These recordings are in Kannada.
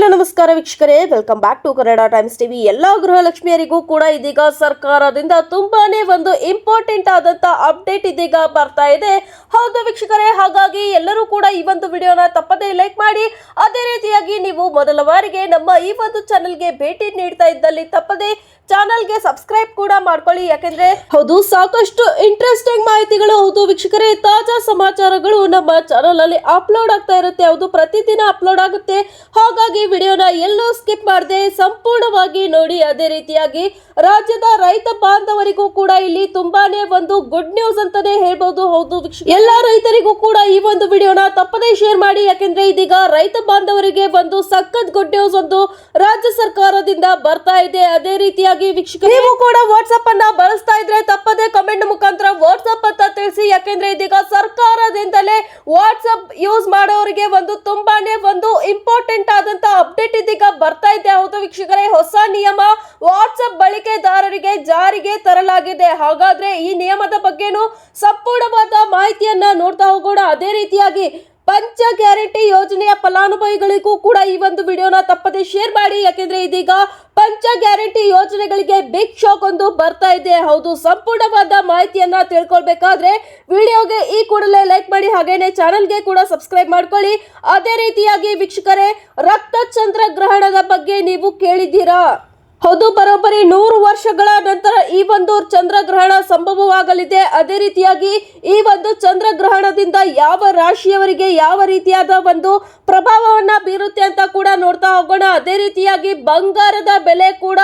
ಹಲೋ ನಮಸ್ಕಾರ ವೀಕ್ಷಕರೇ, welcome back to Kannada times TV. ಎಲ್ಲ ಗೃಹಲಕ್ಷ್ಮಿಯರಿಗೂ ಕೂಡ ಇದೀಗ ಸರ್ಕಾರದಿಂದ ತುಂಬಾನೇ ಒಂದು ಇಂಪಾರ್ಟೆಂಟ್ ಆದಂತ ಅಪ್ಡೇಟ್ ಇದೀಗ ಬರ್ತಾ ಇದೆ. ಹೌದು ವೀಕ್ಷಕರೇ, ಹಾಗಾಗಿ ಎಲ್ಲರೂ ಕೂಡ ಈ ಒಂದು ವಿಡಿಯೋನ ತಪ್ಪದೇ ಲೈಕ್ ಮಾಡಿ. ಅದೇ ರೀತಿಯಾಗಿ ನೀವು ಮೊದಲ ಬಾರಿಗೆ ನಮ್ಮ ಈ ಒಂದು ಚಾನೆಲ್ಗೆ ಭೇಟಿ ನೀಡ್ತಾ ಇದ್ದಲ್ಲಿ ತಪ್ಪದೇ ಚಾನಲ್ಗೆ ಸಬ್ಸ್ಕ್ರೈಬ್ ಕೂಡ ಮಾಡ್ಕೊಳ್ಳಿ. ಯಾಕೆಂದ್ರೆ ಹೌದು, ಸಾಕಷ್ಟು ಇಂಟ್ರೆಸ್ಟಿಂಗ್ ಮಾಹಿತಿಗಳು, ಹೌದು ವೀಕ್ಷಕರೇ, ತಾಜಾ ಸಮಾಚಾರಗಳು ನಮ್ಮ ಚಾನಲ್ ಅಲ್ಲಿ ಅಪ್ಲೋಡ್ ಆಗ್ತಾ ಇರುತ್ತೆ. ಹೌದು, ಪ್ರತಿದಿನ ಅಪ್ಲೋಡ್ ಆಗುತ್ತೆ. ಹಾಗಾಗಿ ವಿಡಿಯೋನ ಎಲ್ಲೂ ಸ್ಕಿಪ್ ಮಾಡದೆ ಸಂಪೂರ್ಣವಾಗಿ ನೋಡಿ. ಅದೇ ರೀತಿಯಾಗಿ ರಾಜ್ಯದ ರೈತ ಬಾಂಧವರಿಗೂ ಕೂಡ ಇಲ್ಲಿ ತುಂಬಾನೇ ಒಂದು ಗುಡ್ ನ್ಯೂಸ್ ಅಂತಾನೆ ಹೇಳ್ಬಹುದು. ಹೌದು ವೀಕ್ಷಕ, ಎಲ್ಲ ರೈತರಿಗೂ ಕೂಡ ಈ ಒಂದು ವಿಡಿಯೋನ ತಪ್ಪದೇ ಶೇರ್ ಮಾಡಿ. ಯಾಕೆಂದ್ರೆ ಇದೀಗ ರೈತ ಬಾಂಧವರಿಗೆ ಒಂದು ಸಖತ್ ಗುಡ್ ನ್ಯೂಸ್ ಒಂದು ರಾಜ್ಯ ಸರ್ಕಾರದಿಂದ ಬರ್ತಾ ಇದೆ. ಅದೇ ರೀತಿಯಾಗಿ ವೀಕ್ಷಕರು, ನೀವು ಕೂಡ ವಾಟ್ಸ್ಆಪ್ ಅನ್ನ ಬಳಸ್ತಾ ಇದ್ರೆ ತಪ್ಪದೇ ಕಮೆಂಟ್ ಮುಖಾಂತರ ವಾಟ್ಸ್ಆಪ್ ಅಂತ ತಿಳಿಸಿ. ಯಾಕೆಂದ್ರೆ ಇದೀಗ ಸರ್ಕಾರದಿಂದಲೇ ವಾಟ್ಸ್ಆಪ್ ಯೂಸ್ ಮಾಡೋರಿಗೆ ಒಂದು ತುಂಬಾನೇ ಒಂದು ಇಂಪಾರ್ಟೆಂಟ್ ಆದಂತ ಅಪ್ಡೇಟ್ ಇದೀಗ ಬರ್ತಾ ಇದೆ. ಹೌದು ವೀಕ್ಷಕರೇ, ಹೊಸ ನಿಯಮ ವಾಟ್ಸ್ಆಪ್ ಬಳಕೆದಾರರಿಗೆ ಜಾರಿಗೆ ತರಲಾಗಿದೆ. ಹಾಗಾದ್ರೆ ಈ ನಿಯಮದ ಬಗ್ಗೆನೂ ಸಂಪೂರ್ಣವಾದ ಮಾಹಿತಿಯನ್ನ ನೋಡ್ತಾ ಹೋಗೋಣ. ಅದೇ ರೀತಿಯಾಗಿ ಪಂಚ ಗ್ಯಾರಂಟಿ ಯೋಜನೆಯ ಫಲಾನುಭವಿಗಳಿಗೂ ಕೂಡ ಈ ಒಂದು ವಿಡಿಯೋನ ತಪ್ಪದೆ ಶೇರ್ ಮಾಡಿ. ಯಾಕೆಂದ್ರೆ ಇದೀಗ ಪಂಚ ಗ್ಯಾರಂಟಿ ಯೋಜನೆಗಳಿಗೆ ಬಿಗ್ ಶಾಕ್ ಒಂದು ಬರ್ತಾ ಇದೆ. ಹೌದು, ಸಂಪೂರ್ಣವಾದ ಮಾಹಿತಿಯನ್ನ ತಿಳ್ಕೊಳ್ಬೇಕಾದ್ರೆ ವಿಡಿಯೋಗೆ ಈ ಕೂಡಲೇ ಲೈಕ್ ಮಾಡಿ, ಹಾಗೇನೆ ಚಾನಲ್ಗೆ ಕೂಡ ಸಬ್ಸ್ಕ್ರೈಬ್ ಮಾಡ್ಕೊಳ್ಳಿ. ಅದೇ ರೀತಿಯಾಗಿ ವೀಕ್ಷಕರೇ, ರಕ್ತ ಚಂದ್ರಗ್ರಹಣದ ಬಗ್ಗೆ ನೀವು ಕೇಳಿದ್ದೀರಾ? ಹೌದು, ಬರೋಬ್ಬರಿ 100 ವರ್ಷಗಳ ನಂತರ ಈ ಒಂದು ಚಂದ್ರಗ್ರಹಣ ಸಂಭವವಾಗಲಿದೆ. ಅದೇ ರೀತಿಯಾಗಿ ಈ ಒಂದು ಚಂದ್ರಗ್ರಹಣದಿಂದ ಯಾವ ರಾಶಿಯವರಿಗೆ ಯಾವ ರೀತಿಯಾದ ಒಂದು ಪ್ರಭಾವವನ್ನ ಬೀರುತ್ತೆ ಅಂತ ಕೂಡ ನೋಡ್ತಾ ಹೋಗೋಣ. ಅದೇ ರೀತಿಯಾಗಿ ಬಂಗಾರದ ಬೆಲೆ ಕೂಡ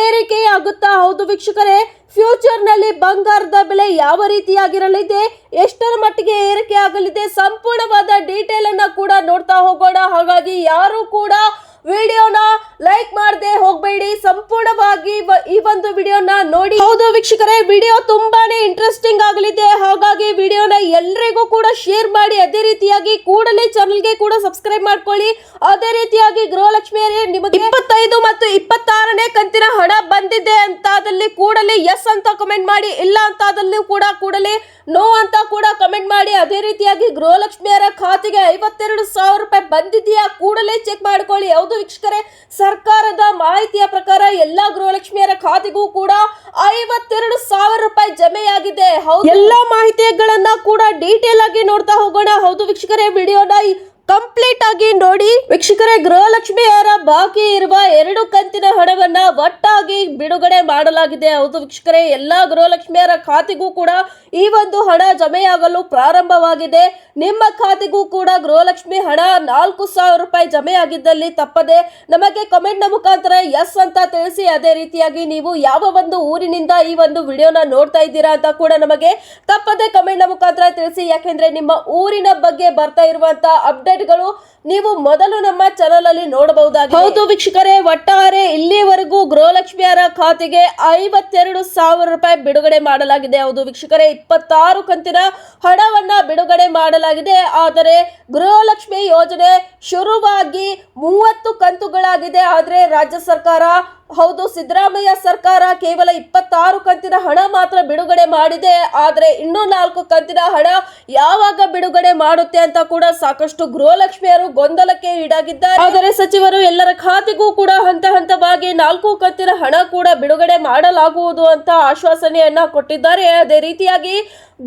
ಏರಿಕೆಯಾಗುತ್ತಾ? ಹೌದು ವೀಕ್ಷಕರೇ, ಫ್ಯೂಚರ್ ನಲ್ಲಿ ಬಂಗಾರದ ಬೆಲೆ ಯಾವ ರೀತಿಯಾಗಿರಲಿದೆ, ಎಷ್ಟರ ಮಟ್ಟಿಗೆ ಏರಿಕೆ ಆಗಲಿದೆ, ಸಂಪೂರ್ಣವಾದ ಡೀಟೇಲ್ ಅನ್ನ ಕೂಡ ನೋಡ್ತಾ ಹೋಗೋಣ. ಹಾಗಾಗಿ ಯಾರು ಕೂಡ ವಿಡಿಯೋನ ಲೈಕ್ ಮಾಡದೆ ಹೋಗಬೇಡಿ, ಸಂಪೂರ್ಣವಾಗಿ ಈ ಒಂದು ವಿಡಿಯೋನ ನೋಡಿ. ಹೌದು ವೀಕ್ಷಕರೇ, ವಿಡಿಯೋ ತುಂಬಾನೇ ಇಂಟ್ರೆಸ್ಟಿಂಗ್ ಆಗಲಿದೆ. ಹಾಗಾಗಿ ವಿಡಿಯೋನ ಎಲ್ಲರಿಗೂ ಕೂಡ ಶೇರ್ ಮಾಡಿ. ಅದೇ ರೀತಿಯಾಗಿ ಕೂಡಲೇ ಚಾನಲ್ಗೆ ಕೂಡ ಸಬ್ಸ್ಕ್ರೈಬ್ ಮಾಡ್ಕೊಳ್ಳಿ. ಅದೇ ರೀತಿಯಾಗಿ ಗೃಹಲಕ್ಷ್ಮಿಯರೇ, ನಿಮಗೆ 25 ಮತ್ತು 26ನೇ ಕಂತಿನ ಹಣ ಬಂದಿದೆ ಅಂತಾದಲ್ಲಿ ಕೂಡಲೇ ಎಸ್ ಅಂತ ಕಮೆಂಟ್ ಮಾಡಿ, ಇಲ್ಲ ಅಂತಾದಲ್ಲಿ ಕೂಡ ಕೂಡಲೇ ನೋ ಅಂತ ಕೂಡ ಕಮೆಂಟ್ ಮಾಡಿ. ಅದೇ ರೀತಿಯಾಗಿ ಗೃಹಲಕ್ಷ್ಮಿಯರ ಖಾತೆಗೆ 52,000 ರೂಪಾಯಿ ಬಂದಿದೆಯಾ ಕೂಡಲೇ ಚೆಕ್ ಮಾಡ್ಕೊಳ್ಳಿ. ಹೌದು ವೀಕ್ಷಕರೇ, ಸರ್ಕಾರದ ಮಾಹಿತಿಯ ಪ್ರಕಾರ ಎಲ್ಲಾ ಗೃಹಲಕ್ಷ್ಮಿಯರ ಖಾತೆಗೂ ಕೂಡ 52,000 ರೂಪಾಯಿ ಜಮೆಯಾಗಿದೆ. ಹೌದು, ಎಲ್ಲಾ ಮಾಹಿತಿಗಳನ್ನ ಕೂಡ ಡೀಟೇಲ್ ಆಗಿ ನೋಡ್ತಾ ಹೋಗೋಣ. ಹೌದು ವೀಕ್ಷಕರೇ, ವಿಡಿಯೋನ ಕಂಪ್ಲೀಟ್ ಆಗಿ ನೋಡಿ. ವೀಕ್ಷಕರೇ, ಗೃಹಲಕ್ಷ್ಮಿಯರ ಬಾಕಿ ಇರುವ 2 ಕಂತಿನ ಹಣವನ್ನ ಒಟ್ಟಾಗಿ ಬಿಡುಗಡೆ ಮಾಡಲಾಗಿದೆ. ಹೌದು ವೀಕ್ಷಕರೇ, ಎಲ್ಲಾ ಗೃಹಲಕ್ಷ್ಮಿಯರ ಖಾತೆಗೂ ಕೂಡ ಈ ಒಂದು ಹಣ ಜಮೆಯಾಗಲು ಪ್ರಾರಂಭವಾಗಿದೆ. ನಿಮ್ಮ ಖಾತೆಗೂ ಕೂಡ ಗೃಹಲಕ್ಷ್ಮಿ ಹಣ 4,000 ರೂಪಾಯಿ ಜಮೆಯಾಗಿದ್ದಲ್ಲಿ ತಪ್ಪದೆ ನಮಗೆ ಕಮೆಂಟ್ ನ ಮುಖಾಂತರ ಎಸ್ ಅಂತ ತಿಳಿಸಿ. ಅದೇ ರೀತಿಯಾಗಿ ನೀವು ಯಾವ ಒಂದು ಊರಿನಿಂದ ಈ ಒಂದು ವಿಡಿಯೋನ ನೋಡ್ತಾ ಇದ್ದೀರಾ ಅಂತ ಕೂಡ ನಮಗೆ ತಪ್ಪದೆ ಕಮೆಂಟ್ ನ ಮುಖಾಂತರ ತಿಳಿಸಿ. ಯಾಕೆಂದ್ರೆ ನಿಮ್ಮ ಊರಿನ ಬಗ್ಗೆ ಬರ್ತಾ ಇರುವಂತ ಅಪ್ಡೇಟ್ ಗಳು ನೀವು ಮೊದಲು ನಮ್ಮ ಚಾನಲ್ ಅಲ್ಲಿ ನೋಡಬಹುದಾಗಿದೆ. ಹೌದು ವೀಕ್ಷಕರೇ, ಒಟ್ಟಾರೆ ಇಲ್ಲಿವರೆಗೂ ಗೃಹಲಕ್ಷ್ಮಿಯರ ಖಾತೆಗೆ 52,000 ರೂಪಾಯಿ ಬಿಡುಗಡೆ ಮಾಡಲಾಗಿದೆ. ಹೌದು ವೀಕ್ಷಕರೇ, 26 ಕಂತಿನ ಹಣವನ್ನ ಬಿಡುಗಡೆ ಮಾಡಲಾಗಿದೆ. ಆದರೆ ಗೃಹಲಕ್ಷ್ಮಿ ಯೋಜನೆ ಶುರುವಾಗಿ 30 ಕಂತುಗಳಾಗಿದೆ. ಆದ್ರೆ ರಾಜ್ಯ ಸರ್ಕಾರ, ಹೌದು ಸಿದ್ದರಾಮಯ್ಯ ಸರ್ಕಾರ, ಕೇವಲ 26 ಕಂತಿನ ಹಣ ಮಾತ್ರ ಬಿಡುಗಡೆ ಮಾಡಿದೆ. ಆದ್ರೆ ಇನ್ನೂ 4 ಕಂತಿನ ಹಣ ಯಾವಾಗ ಬಿಡುಗಡೆ ಮಾಡುತ್ತೆ ಅಂತ ಕೂಡ ಸಾಕಷ್ಟು ಗೃಹಲಕ್ಷ್ಮಿಯರು ಗೊಂದಲಕ್ಕೆ ಈಡಾಗಿದ್ದಾರೆ. ಆದರೆ ಸಚಿವರು ಎಲ್ಲರ ಖಾತೆಗೂ ಕೂಡ ಹಂತ ಹಂತವಾಗಿ 4 ಕಂತಿನ ಹಣ ಕೂಡ ಬಿಡುಗಡೆ ಮಾಡಲಾಗುವುದು ಅಂತ ಆಶ್ವಾಸನೆಯನ್ನ ಕೊಟ್ಟಿದ್ದಾರೆ. ಅದೇ ರೀತಿಯಾಗಿ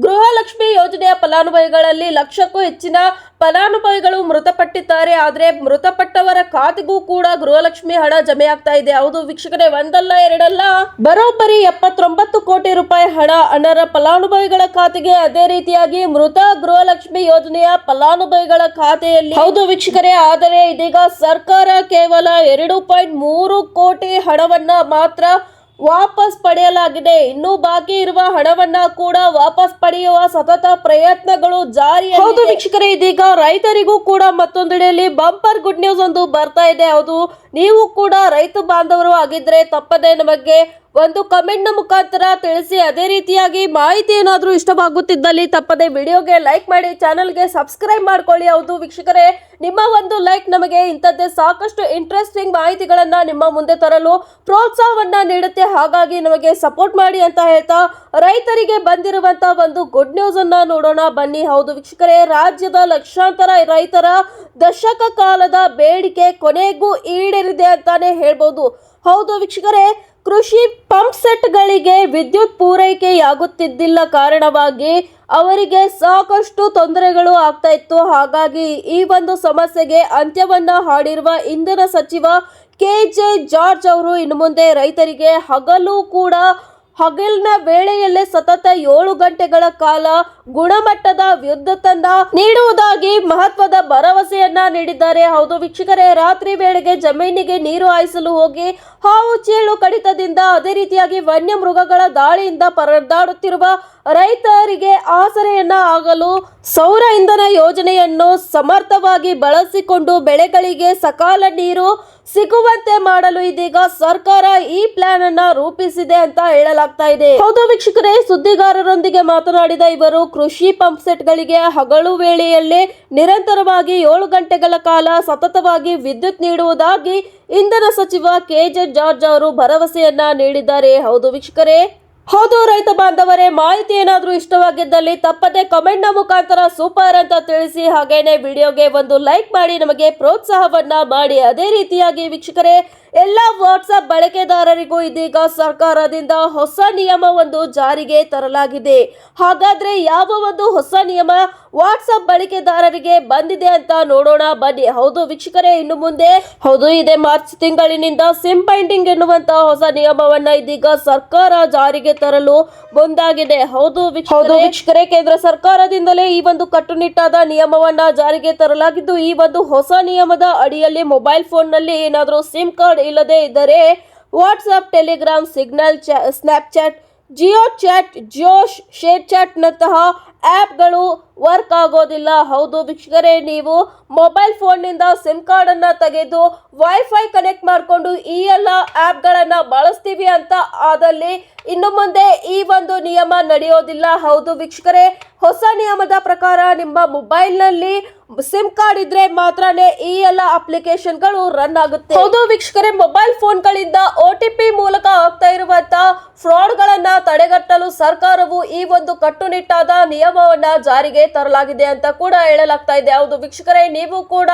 ಗೃಹಲಕ್ಷ್ಮಿ ಯೋಜನೆಯ ಫಲಾನುಭವಿಗಳಲ್ಲಿ 1,00,000ಕ್ಕೂ ಹೆಚ್ಚಿನ ಫಲಾನುಭವಿಗಳು ಮೃತಪಟ್ಟಿದ್ದಾರೆ. ಆದ್ರೆ ಮೃತಪಟ್ಟವರ ಖಾತೆಗೂ ಕೂಡ ಗೃಹಲಕ್ಷ್ಮಿ ಹಣ ಜಮೆಯಾಗ್ತಾ ಇದೆ. ಹೌದು ವೀಕ್ಷಕರೇ, ಒಂದಲ್ಲ ಎರಡಲ್ಲ, ಬರೋಬ್ಬರಿ 79 ಕೋಟಿ ರೂಪಾಯಿ ಹಣ ಅನರ್ಹ ಫಲಾನುಭವಿಗಳ ಖಾತೆಗೆ, ಅದೇ ರೀತಿಯಾಗಿ ಮೃತ ಗೃಹಲಕ್ಷ್ಮಿ ಯೋಜನೆಯ ಫಲಾನುಭವಿಗಳ ಖಾತೆಯಲ್ಲಿ. ಹೌದು ವೀಕ್ಷಕರೇ, ಆದರೆ ಇದೀಗ ಸರ್ಕಾರ ಕೇವಲ 2.3 ಕೋಟಿ ಹಣವನ್ನ ಮಾತ್ರ ವಾಪಸ್ ಪಡೆಯಲಾಗಿದೆ. ಇನ್ನು ಬಾಕಿ ಇರುವ ಹಣವನ್ನ ಕೂಡ ವಾಪಸ್ ಪಡೆಯುವ ಸತತ ಪ್ರಯತ್ನಗಳು ಜಾರಿ. ಹೌದು ವೀಕ್ಷಕರೇ, ಇದೀಗ ರೈತರಿಗೂ ಕೂಡ ಮತ್ತೊಂದೆಡೆಯಲ್ಲಿ ಬಂಪರ್ ಗುಡ್ ನ್ಯೂಸ್ ಒಂದು ಬರ್ತಾ ಇದೆ. ಹೌದು, ನೀವು ಕೂಡ ರೈತ ಬಾಂಧವರು ಆಗಿದ್ರೆ ತಪ್ಪದೆ ನಮಗೆ ಒಂದು ಕಮೆಂಟ್ನ ಮುಖಾಂತರ ತಿಳಿಸಿ. ಅದೇ ರೀತಿಯಾಗಿ ಮಾಹಿತಿ ಏನಾದರೂ ಇಷ್ಟವಾಗುತ್ತಿದ್ದಲ್ಲಿ ತಪ್ಪದೆ ವಿಡಿಯೋಗೆ ಲೈಕ್ ಮಾಡಿ, ಚಾನಲ್ಗೆ ಸಬ್ಸ್ಕ್ರೈಬ್ ಮಾಡ್ಕೊಳ್ಳಿ. ಹೌದು ವೀಕ್ಷಕರೇ, ನಿಮ್ಮ ಒಂದು ಲೈಕ್ ನಮಗೆ ಇಂಥದ್ದೇ ಸಾಕಷ್ಟು ಇಂಟ್ರೆಸ್ಟಿಂಗ್ ಮಾಹಿತಿಗಳನ್ನು ನಿಮ್ಮ ಮುಂದೆ ತರಲು ಪ್ರೋತ್ಸಾಹವನ್ನು ನೀಡುತ್ತೆ. ಹಾಗಾಗಿ ನಮಗೆ ಸಪೋರ್ಟ್ ಮಾಡಿ ಅಂತ ಹೇಳ್ತಾ ರೈತರಿಗೆ ಬಂದಿರುವಂಥ ಒಂದು ಗುಡ್ ನ್ಯೂಸ್ ಅನ್ನ ನೋಡೋಣ ಬನ್ನಿ. ಹೌದು ವೀಕ್ಷಕರೇ, ರಾಜ್ಯದ ಲಕ್ಷಾಂತರ ರೈತರ ದಶಕ ಕಾಲದ ಬೇಡಿಕೆ ಕೊನೆಗೂ ಈಡೇರಿದೆ ಅಂತಾನೆ ಹೇಳ್ಬೋದು. ಹೌದು ವೀಕ್ಷಕರೇ, ಕೃಷಿ ಪಂಪ್ ಸೆಟ್ಗಳಿಗೆ ವಿದ್ಯುತ್ ಪೂರೈಕೆಯಾಗುತ್ತಿದ್ದಿಲ್ಲ ಕಾರಣವಾಗಿ ಅವರಿಗೆ ಸಾಕಷ್ಟು ತೊಂದರೆಗಳು ಆಗ್ತಾ ಇತ್ತು. ಹಾಗಾಗಿ ಈ ಒಂದು ಸಮಸ್ಯೆಗೆ ಅಂತ್ಯವನ್ನ ಹಾಡಿರುವ ಇಂಧನ ಸಚಿವ KJ ಜಾರ್ಜ್ ಅವರು ಇನ್ನು ಮುಂದೆ ರೈತರಿಗೆ ಹಗಲಿನ ವೇಳೆಯಲ್ಲೇ ಸತತ 7 ಗಂಟೆಗಳ ಕಾಲ ಗುಣಮಟ್ಟದ ವಿದ್ಯುತ್ತನ್ನ ನೀಡುವುದಾಗಿ ಮಹತ್ವದ ಭರವಸೆಯನ್ನ ನೀಡಿದ್ದಾರೆ. ಹೌದು ವೀಕ್ಷಕರೇ, ರಾತ್ರಿ ವೇಳೆಗೆ ಜಮೀನಿಗೆ ನೀರು ಹಾಯಿಸಲು ಹೋಗಿ ಹಾವು ಚೇಳು ಕಡಿತದಿಂದ, ಅದೇ ರೀತಿಯಾಗಿ ವನ್ಯ ಮೃಗಗಳ ದಾಳಿಯಿಂದ ಪರದಾಡುತ್ತಿರುವ ರೈತರಿಗೆ ಆಸರೆಯನ್ನ ಆಗಲು ಸೌರ ಇಂಧನ ಯೋಜನೆಯನ್ನು ಸಮರ್ಥವಾಗಿ ಬಳಸಿಕೊಂಡು ಬೆಳೆಗಳಿಗೆ ಸಕಾಲ ನೀರು ಸಿಗುವಂತೆ ಮಾಡಲು ಇದೀಗ ಸರ್ಕಾರ ಈ ಪ್ಲಾನ್ ಅನ್ನ ರೂಪಿಸಿದೆ ಅಂತ ಹೇಳಲಾಗ್ತಾ ಇದೆ. ಹೌದು ವೀಕ್ಷಕರೇ, ಸುದ್ದಿಗಾರರೊಂದಿಗೆ ಮಾತನಾಡಿದ ಇವರು ಕೃಷಿ ಪಂಪ್ ಸೆಟ್ ಗಳಿಗೆ ಹಗಲು ವೇಳೆಯಲ್ಲಿ ನಿರಂತರವಾಗಿ 7 ಗಂಟೆಗಳ ಕಾಲ ಸತತವಾಗಿ ವಿದ್ಯುತ್ ನೀಡುವುದಾಗಿ ಇಂಧನ ಸಚಿವ KJ ಜಾರ್ಜ್ ಅವರು ಭರವಸೆಯನ್ನ ನೀಡಿದ್ದಾರೆ. ಹೌದು ವೀಕ್ಷಕರೇ, ಹೌದು ರೈತ ಬಾಂಧವರೇ, ಮಾಹಿತಿ ಏನಾದರೂ ಇಷ್ಟವಾಗಿದ್ದಲ್ಲಿ ತಪ್ಪದೆ ಕಮೆಂಟ್ನ ಮುಖಾಂತರ ಸೂಪರ್ ಅಂತ ತಿಳಿಸಿ. ಹಾಗೇನೆ ವಿಡಿಯೋಗೆ ಒಂದು ಲೈಕ್ ಮಾಡಿ ನಮಗೆ ಪ್ರೋತ್ಸಾಹವನ್ನ ಮಾಡಿ. ಅದೇ ರೀತಿಯಾಗಿ ವೀಕ್ಷಕರೇ, ಎಲ್ಲ ವಾಟ್ಸ್ಆಪ್ ಬಳಕೆದಾರರಿಗೂ ಇದೀಗ ಸರ್ಕಾರದಿಂದ ಹೊಸ ನಿಯಮವೊಂದು ಜಾರಿಗೆ ತರಲಾಗಿದೆ. ಹಾಗಾದ್ರೆ ಯಾವ ಒಂದು ಹೊಸ ನಿಯಮ ವಾಟ್ಸ್ಆಪ್ ಬಳಕೆದಾರರಿಗೆ ಬಂದಿದೆ ಅಂತ ನೋಡೋಣ ಬನ್ನಿ. ಹೌದು ವೀಕ್ಷಕರೇ, ಇನ್ನು ಮುಂದೆ ಇದೇ ಮಾರ್ಚ್ ತಿಂಗಳಿನಿಂದ ಸಿಮ್ ಬೈಂಡಿಂಗ್ ಎನ್ನುವಂತ ಹೊಸ ನಿಯಮವನ್ನ ಇದೀಗ ಸರ್ಕಾರ ಜಾರಿಗೆ ತರಲು ಮುಂದಾಗಿದೆ. ಹೌದು ವೀಕ್ಷಕರೇ, ಕೇಂದ್ರ ಸರ್ಕಾರದಿಂದಲೇ ಈ ಒಂದು ಕಟ್ಟುನಿಟ್ಟಾದ ನಿಯಮವನ್ನ ಜಾರಿಗೆ ತರಲಾಗಿದ್ದು, ಈ ಒಂದು ಹೊಸ ನಿಯಮದ ಅಡಿಯಲ್ಲಿ ಮೊಬೈಲ್ ಫೋನ್ ನಲ್ಲಿ ಏನಾದರೂ ಸಿಮ್ ಕಾರ್ಡ್ ಇಲ್ಲದೆ ಇದ್ದರೆ WhatsApp, Telegram, Signal, Snapchat, JioChat, Josh, ShareChat ನಂತಹ ಆ್ಯಪ್ಗಳು ವರ್ಕ್ ಆಗೋದಿಲ್ಲ. ಹೌದು ವೀಕ್ಷಕರೇ, ನೀವು ಮೊಬೈಲ್ ಫೋನ್ನಿಂದ ಸಿಮ್ ಕಾರ್ಡನ್ನು ತೆಗೆದು ವೈಫೈ ಕನೆಕ್ಟ್ ಮಾಡಿಕೊಂಡು ಈ ಎಲ್ಲ ಆ್ಯಪ್ಗಳನ್ನು ಬಳಸ್ತೀವಿ ಅಂತ ಆದಲ್ಲಿ ಇನ್ನು ಮುಂದೆ ಈ ಒಂದು ನಿಯಮ ನಡೆಯೋದಿಲ್ಲ. ಹೌದು ವೀಕ್ಷಕರೇ, ಹೊಸ ನಿಯಮದ ಪ್ರಕಾರ ನಿಮ್ಮ ಮೊಬೈಲ್ನಲ್ಲಿ ಸಿಮ್ ಕಾರ್ಡ್ ಇದ್ರೆ ಮಾತ್ರನೇ ಈ ಎಲ್ಲ ಅಪ್ಲಿಕೇಶನ್ಗಳು ರನ್ ಆಗುತ್ತೆ. ಹೌದು ವೀಕ್ಷಕರೇ, ಮೊಬೈಲ್ ಫೋನ್ಗಳಿಂದ OTP ಮೂಲಕ ಆಗ್ತಾ ಇರುವಂತಹ ಫ್ರಾಡ್ಗಳನ್ನ ತಡೆಗಟ್ಟಲು ಸರ್ಕಾರವು ಈ ಒಂದು ಕಟ್ಟುನಿಟ್ಟಾದ ನಿಯಮವನ್ನ ಜಾರಿಗೆ ತರಲಾಗಿದೆ ಅಂತ ಕೂಡ ಹೇಳಲಾಗ್ತಾ ಇದೆ. ಹೌದು ವೀಕ್ಷಕರೇ, ನೀವು ಕೂಡ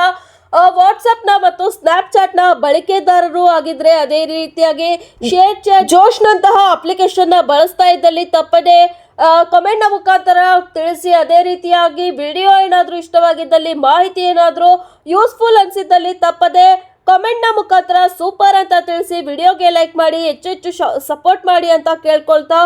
ವಾಟ್ಸ್ಆಪ್ ನ ಮತ್ತು ಸ್ನ್ಯಾಪ್ಚಾಟ್ ನ ಬಳಕೆದಾರರು ಆಗಿದ್ರೆ, ಅದೇ ರೀತಿಯಾಗಿ ಶೇರ್ ಚಾಟ್, ಜೋಶ್ ನಂತಹ ಅಪ್ಲಿಕೇಶನ್ ನ ಬಳಸ್ತಾ ಇದ್ದಲ್ಲಿ ತಪ್ಪದೆ ಕಮೆಂಟ್ ನ ಮುಖಾಂತರ ತಿಳಿಸಿ. ಅದೇ ರೀತಿಯಾಗಿ ವಿಡಿಯೋ ಏನಾದರೂ ಇಷ್ಟವಾಗಿದ್ದಲ್ಲಿ, ಮಾಹಿತಿ ಏನಾದರೂ ಯೂಸ್ಫುಲ್ ಅನ್ಸಿದ್ದಲ್ಲಿ ತಪ್ಪದೆ ಕಮೆಂಟ್ ನ ಮುಖಾಂತರ ಸೂಪರ್ ಅಂತ ತಿಳಿಸಿ. ವಿಡಿಯೋಗೆ ಲೈಕ್ ಮಾಡಿ, ಹೆಚ್ಚು ಸಪೋರ್ಟ್ ಮಾಡಿ ಅಂತ ಕೇಳ್ಕೊಳ್ತಾ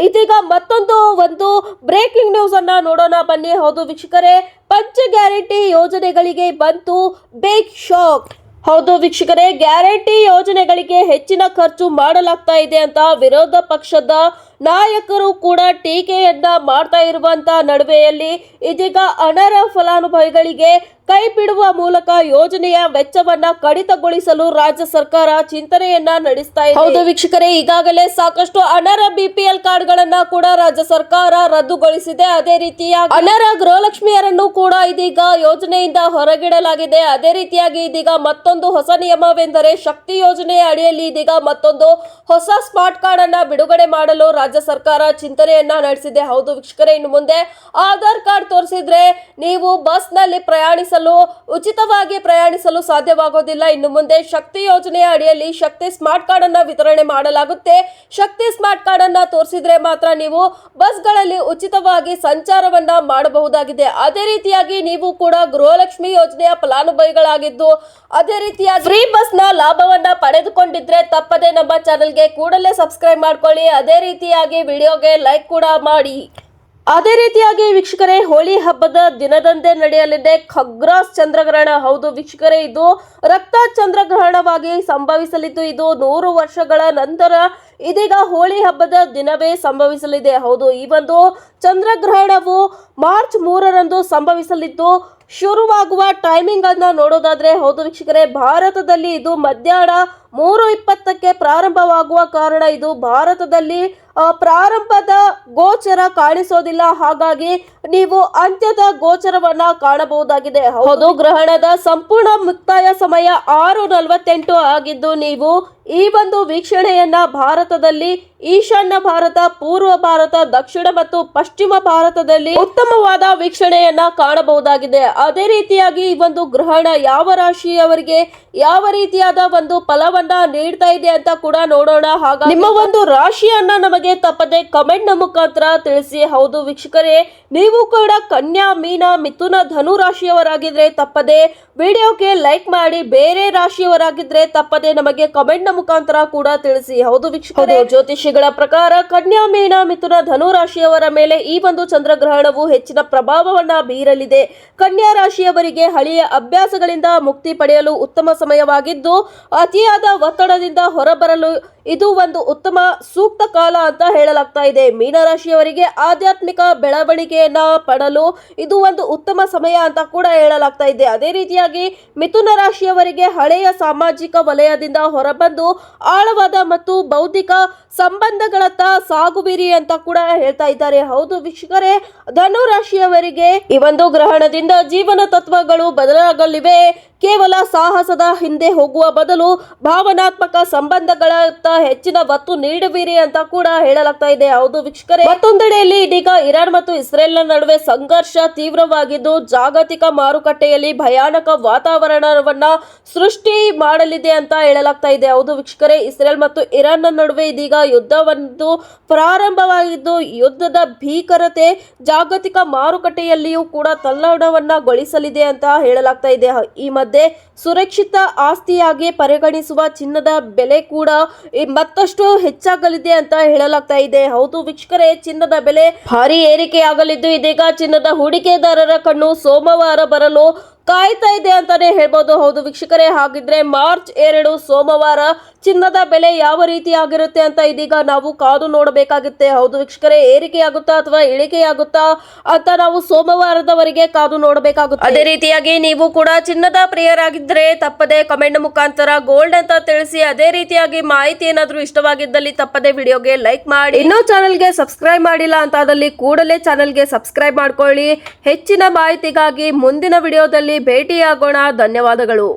ಇದೀಗ ಮತ್ತೊಂದು ಬ್ರೇಕಿಂಗ್ ನ್ಯೂಸ್ ಅನ್ನ ನೋಡೋಣ ಬನ್ನಿ. ಹೌದು ವೀಕ್ಷಕರೇ, ಪಂಚ ಗ್ಯಾರಂಟಿ ಯೋಜನೆಗಳಿಗೆ ಬಂತು ಬಿಗ್ ಶಾಕ್. ಹೌದು ವೀಕ್ಷಕರೇ, ಗ್ಯಾರಂಟಿ ಯೋಜನೆಗಳಿಗೆ ಹೆಚ್ಚಿನ ಖರ್ಚು ಮಾಡಲಾಗ್ತಾ ಇದೆ ಅಂತ ವಿರೋಧ ಪಕ್ಷದ ನಾಯಕರು ಕೂಡ ಟೀಕೆಯನ್ನ ಮಾಡ್ತಾ ಇರುವಂತ ನಡುವೆಯಲ್ಲಿ ಇದೀಗ ಅನರ್ಹ ಫಲಾನುಭವಿಗಳಿಗೆ ಕೈ ಬಿಡುವ ಮೂಲಕ ಯೋಜನೆಯ ವೆಚ್ಚವನ್ನ ಕಡಿತಗೊಳಿಸಲು ರಾಜ್ಯ ಸರ್ಕಾರ ಚಿಂತನೆಯನ್ನ ನಡೆಸ್ತಾ ಇದೆ. ಹೌದು ವೀಕ್ಷಕರೇ, ಈಗಾಗಲೇ ಸಾಕಷ್ಟು ಅನರ್ಹ BPL ಕಾರ್ಡ್ಗಳನ್ನ ಕೂಡ ರಾಜ್ಯ ಸರ್ಕಾರ ರದ್ದುಗೊಳಿಸಿದೆ. ಅದೇ ರೀತಿಯಾಗಿ ಅನರ್ಹ ಗೃಹಲಕ್ಷ್ಮಿಯರನ್ನು ಕೂಡ ಇದೀಗ ಯೋಜನೆಯಿಂದ ಹೊರಗಿಡಲಾಗಿದೆ. ಅದೇ ರೀತಿಯಾಗಿ ಇದೀಗ ಮತ್ತೊಂದು ಹೊಸ ನಿಯಮವೆಂದರೆ ಶಕ್ತಿ ಯೋಜನೆಯ ಅಡಿಯಲ್ಲಿ ಇದೀಗ ಮತ್ತೊಂದು ಹೊಸ ಸ್ಮಾರ್ಟ್ ಕಾರ್ಡ್ ಅನ್ನ ಬಿಡುಗಡೆ ಮಾಡಲು ರಾಜ್ಯ ಸರ್ಕಾರ ಚಿಂತನೆಯನ್ನ ನಡೆಸಿದೆ. ಹೌದು ವೀಕ್ಷಕರೇ, ಇನ್ನು ಮುಂದೆ ಆಧಾರ್ ಕಾರ್ಡ್ ತೋರಿಸಿದ್ರೆ ನೀವು ಬಸ್ ನಲ್ಲಿ ಉಚಿತವಾಗಿ ಪ್ರಯಾಣಿಸಲು ಸಾಧ್ಯವಾಗೋದಿಲ್ಲ. ಇನ್ನು ಮುಂದೆ ಶಕ್ತಿ ಯೋಜನೆಯ ಅಡಿಯಲ್ಲಿ ಶಕ್ತಿ ಸ್ಮಾರ್ಟ್ ಕಾರ್ಡ್ ಅನ್ನ ವಿತರಣೆ ಮಾಡಲಾಗುತ್ತೆ. ಶಕ್ತಿ ಸ್ಮಾರ್ಟ್ ಕಾರ್ಡ್ ಅನ್ನ ತೋರಿಸಿದ್ರೆ ಮಾತ್ರ ನೀವು ಬಸ್ಗಳಲ್ಲಿ ಉಚಿತವಾಗಿ ಸಂಚಾರವನ್ನ ಮಾಡಬಹುದಾಗಿದೆ. ಅದೇ ರೀತಿಯಾಗಿ ನೀವು ಕೂಡ ಗೃಹಲಕ್ಷ್ಮಿ ಯೋಜನೆಯ ಫಲಾನುಭವಿಗಳಾಗಿದ್ದು, ಅದೇ ರೀತಿಯಾಗಿ ಫ್ರೀ ಬಸ್ ನ ಲಾಭವನ್ನ ಪಡೆದುಕೊಂಡಿದ್ರೆ ತಪ್ಪದೆ ನಮ್ಮ ಚಾನೆಲ್ಗೆ ಕೂಡಲೇ ಸಬ್ಸ್ಕ್ರೈಬ್ ಮಾಡ್ಕೊಳ್ಳಿ. ಅದೇ ರೀತಿಯಾಗಿ ವಿಡಿಯೋಗೆ ಲೈಕ್ ಕೂಡ ಮಾಡಿ. ಅದೇ ರೀತಿಯಾಗಿ ವೀಕ್ಷಕರೇ, ಹೋಳಿ ಹಬ್ಬದ ದಿನದಂದೇ ನಡೆಯಲಿದೆ ಖಗ್ರಾಸ್ ಚಂದ್ರಗ್ರಹಣ. ಹೌದು ವೀಕ್ಷಕರೇ, ಇದು ರಕ್ತ ಚಂದ್ರಗ್ರಹಣವಾಗಿ ಸಂಭವಿಸಲಿದ್ದು, ಇದು 100 ವರ್ಷಗಳ ನಂತರ ಇದೀಗ ಹೋಳಿ ಹಬ್ಬದ ದಿನವೇ ಸಂಭವಿಸಲಿದೆ. ಹೌದು, ಈ ಒಂದು ಚಂದ್ರಗ್ರಹಣವು ಮಾರ್ಚ್ 3ರಂದು ಸಂಭವಿಸಲಿದ್ದು, ಶುರುವಾಗುವ ಟೈಮಿಂಗ್ ಅನ್ನ ನೋಡೋದಾದ್ರೆ ಹೌದು ವೀಕ್ಷಕರೇ, ಭಾರತದಲ್ಲಿ ಇದು ಮಧ್ಯಾಹ್ನ 3:20ಕ್ಕೆ ಪ್ರಾರಂಭವಾಗುವ ಕಾರಣ ಇದು ಭಾರತದಲ್ಲಿ ಪ್ರಾರಂಭದ ಗೋಚರ ಕಾಣಿಸೋದಿಲ್ಲ. ಹಾಗಾಗಿ ನೀವು ಅಂತ್ಯದ ಗೋಚರವನ್ನ ಕಾಣಬಹುದಾಗಿದೆ. ಹೌದು, ಗ್ರಹಣದ ಸಂಪೂರ್ಣ ಮುಕ್ತಾಯ ಸಮಯ 6:48 ಆಗಿದ್ದು ನೀವು ಈ ಒಂದು ವೀಕ್ಷಣೆಯನ್ನ ಭಾರತದಲ್ಲಿ ಈಶಾನ್ಯ ಭಾರತ, ಪೂರ್ವ ಭಾರತ, ದಕ್ಷಿಣ ಮತ್ತು ಪಶ್ಚಿಮ ಭಾರತದಲ್ಲಿ ಉತ್ತಮವಾದ ವೀಕ್ಷಣೆಯನ್ನ ಕಾಣಬಹುದಾಗಿದೆ. ಅದೇ ರೀತಿಯಾಗಿ ಈ ಒಂದು ಗ್ರಹಣ ಯಾವ ರಾಶಿಯವರಿಗೆ ಯಾವ ರೀತಿಯಾದ ಒಂದು ಫಲವನ್ನ ನೀಡ್ತಾ ಇದೆ ಅಂತ ಕೂಡ ನೋಡೋಣ. ಹಾಗಾಗಿ ನಿಮ್ಮ ಒಂದು ರಾಶಿಯನ್ನ ನಮಗೆ ತಪ್ಪದೆ ಕಮೆಂಟ್ ನ ಮುಖಾಂತರ ತಿಳಿಸಿ. ಹೌದು ವೀಕ್ಷಕರೇ, ನೀವು ಕೂಡ ಕನ್ಯಾ, ಮೀನ, ಮಿಥುನ, ಧನು ರಾಶಿಯವರಾಗಿದ್ರೆ ತಪ್ಪದೆ ವಿಡಿಯೋಗೆ ಲೈಕ್ ಮಾಡಿ. ಬೇರೆ ರಾಶಿಯವರಾಗಿದ್ರೆ ತಪ್ಪದೆ ನಮಗೆ ಕಮೆಂಟ್ ನ ಮುಖಾಂತರ ಕೂಡ ತಿಳಿಸಿ. ಹೌದು ವೀಕ್ಷಕರೇ, ಜ್ಯೋತಿಷಿಗಳ ಪ್ರಕಾರ ಕನ್ಯಾ, ಮೀನ, ಮಿಥುನ, ಧನು ರಾಶಿಯವರ ಮೇಲೆ ಈ ಒಂದು ಚಂದ್ರಗ್ರಹಣವು ಹೆಚ್ಚಿನ ಪ್ರಭಾವವನ್ನ ಬೀರಲಿದೆ. ಕನ್ಯಾ ರಾಶಿಯವರಿಗೆ ಹಳೆಯ ಅಭ್ಯಾಸಗಳಿಂದ ಮುಕ್ತಿ ಪಡೆಯಲು ಉತ್ತಮ ಸಮಯವಾಗಿದ್ದು, ಅತಿಯಾದ ಒತ್ತಡದಿಂದ ಹೊರಬರಲು ಇದು ಒಂದು ಉತ್ತಮ ಸೂಕ್ತ ಕಾಲ ಅಂತ ಹೇಳಲಾಗ್ತಾ ಇದೆ. ಮೀನರಾಶಿಯವರಿಗೆ ಆಧ್ಯಾತ್ಮಿಕ ಬೆಳವಣಿಗೆಯನ್ನ ಪಡಲು ಇದು ಒಂದು ಉತ್ತಮ ಸಮಯ ಅಂತ ಕೂಡ ಹೇಳಲಾಗ್ತಾ ಇದೆ. ಅದೇ ರೀತಿಯಾಗಿ ಮಿಥುನ ರಾಶಿಯವರಿಗೆ ಹಳೆಯ ಸಾಮಾಜಿಕ ವಲಯದಿಂದ ಹೊರಬಂದು ಆಳವಾದ ಮತ್ತು ಬೌದ್ಧಿಕ ಸಂಬಂಧಗಳತ್ತ ಸಾಗುವಿರಿ ಅಂತ ಕೂಡ ಹೇಳ್ತಾ ಇದ್ದಾರೆ. ಹೌದು ವೀಕ್ಷಕರೇ, ಧನು ರಾಶಿಯವರಿಗೆ ಈ ಒಂದು ಗ್ರಹಣದಿಂದ ಜೀವನ ತತ್ವಗಳು ಬದಲಾಗಲಿವೆ. ಕೇವಲ ಸಾಹಸದ ಹಿಂದೆ ಹೋಗುವ ಬದಲು ಭಾವನಾತ್ಮಕ ಸಂಬಂಧಗಳತ್ತ ಹೆಚ್ಚಿನ ಒತ್ತು ನೀಡುವಿರಿ ಅಂತ ಕೂಡ ಹೇಳಲಾಗ್ತಾ ಇದೆ. ಹೌದು ವೀಕ್ಷಕರೇ, ಮತ್ತೊಂದೆಡೆಯಲ್ಲಿ ಇದೀಗ ಇರಾನ್ ಮತ್ತು ಇಸ್ರೇಲ್ನ ನಡುವೆ ಸಂಘರ್ಷ ತೀವ್ರವಾಗಿದ್ದು ಜಾಗತಿಕ ಮಾರುಕಟ್ಟೆಯಲ್ಲಿ ಭಯಾನಕ ವಾತಾವರಣವನ್ನ ಸೃಷ್ಟಿ ಮಾಡಲಿದೆ ಅಂತ ಹೇಳಲಾಗ್ತಾ ಇದೆ. ಹೌದು ವೀಕ್ಷಕರೇ, ಇಸ್ರೇಲ್ ಮತ್ತು ಇರಾನ್ ನಡುವೆ ಇದೀಗ ಯುದ್ಧವೊಂದು ಪ್ರಾರಂಭವಾಗಿದ್ದು ಯುದ್ಧದ ಭೀಕರತೆ ಜಾಗತಿಕ ಮಾರುಕಟ್ಟೆಯಲ್ಲಿಯೂ ಕೂಡ ತಲ್ಲಣವನ್ನಗೊಳಿಸಲಿದೆ ಅಂತ ಹೇಳಲಾಗ್ತಾ ಇದೆ. ಈ ಮಧ್ಯೆ ಸುರಕ್ಷಿತ ಆಸ್ತಿಯಾಗಿ ಪರಿಗಣಿಸುವ ಚಿನ್ನದ ಬೆಲೆ ಕೂಡ ಮತ್ತಷ್ಟು ಹೆಚ್ಚಾಗಲಿದೆ ಅಂತ ಹೇಳಲಾಗ್ತಾ ಇದೆ. ಹೌದು ವೀಕ್ಷಕರೇ, ಚಿನ್ನದ ಬೆಲೆ ಭಾರಿ ಏರಿಕೆಯಾಗಲಿದ್ದು ಇದೀಗ ಚಿನ್ನದ ಹೂಡಿಕೆದಾರರ ಕಣ್ಣು ಸೋಮವಾರ ಬರಲು ಕಾಯ್ತಾ ಇದೆ ಅಂತಾನೆ ಹೇಳ್ಬೋದು. ಹೌದು ವೀಕ್ಷಕರೇ, ಹಾಗಿದ್ರೆ ಮಾರ್ಚ್ 2 ಸೋಮವಾರ ಚಿನ್ನದ ಬೆಲೆ ಯಾವ ರೀತಿ ಆಗಿರುತ್ತೆ ಅಂತ ಇದೀಗ ನಾವು ಕಾದು ನೋಡಬೇಕಾಗುತ್ತೆ. ಹೌದು ವೀಕ್ಷಕರೇ, ಏರಿಕೆಯಾಗುತ್ತಾ ಅಥವಾ ಇಳಿಕೆಯಾಗುತ್ತಾ ಅಂತ ನಾವು ಸೋಮವಾರದವರೆಗೆ ಕಾದು ನೋಡಬೇಕಾಗುತ್ತೆ. ಅದೇ ರೀತಿಯಾಗಿ ನೀವು ಕೂಡ ಚಿನ್ನದ ಪ್ರಿಯರಾಗಿದ್ರೆ ತಪ್ಪದೆ ಕಮೆಂಟ್ ಮುಖಾಂತರ ಗೋಲ್ಡ್ ಅಂತ ತಿಳಿಸಿ. ಅದೇ ರೀತಿಯಾಗಿ ಮಾಹಿತಿ ಏನಾದ್ರೂ ಇಷ್ಟವಾಗಿದ್ದಲ್ಲಿ ತಪ್ಪದೆ ವಿಡಿಯೋಗೆ ಲೈಕ್ ಮಾಡಿ. ಇನ್ನೂ ಚಾನೆಲ್ಗೆ ಸಬ್ಸ್ಕ್ರೈಬ್ ಮಾಡಿಲ್ಲ ಅಂತಾದಲ್ಲಿ ಕೂಡಲೇ ಚಾನೆಲ್ಗೆ ಸಬ್ಸ್ಕ್ರೈಬ್ ಮಾಡ್ಕೊಳ್ಳಿ. ಹೆಚ್ಚಿನ ಮಾಹಿತಿಗಾಗಿ ಮುಂದಿನ ವಿಡಿಯೋದಲ್ಲಿ ಭೇಟಿಯಾಗೋಣ. ಧನ್ಯವಾದಗಳು.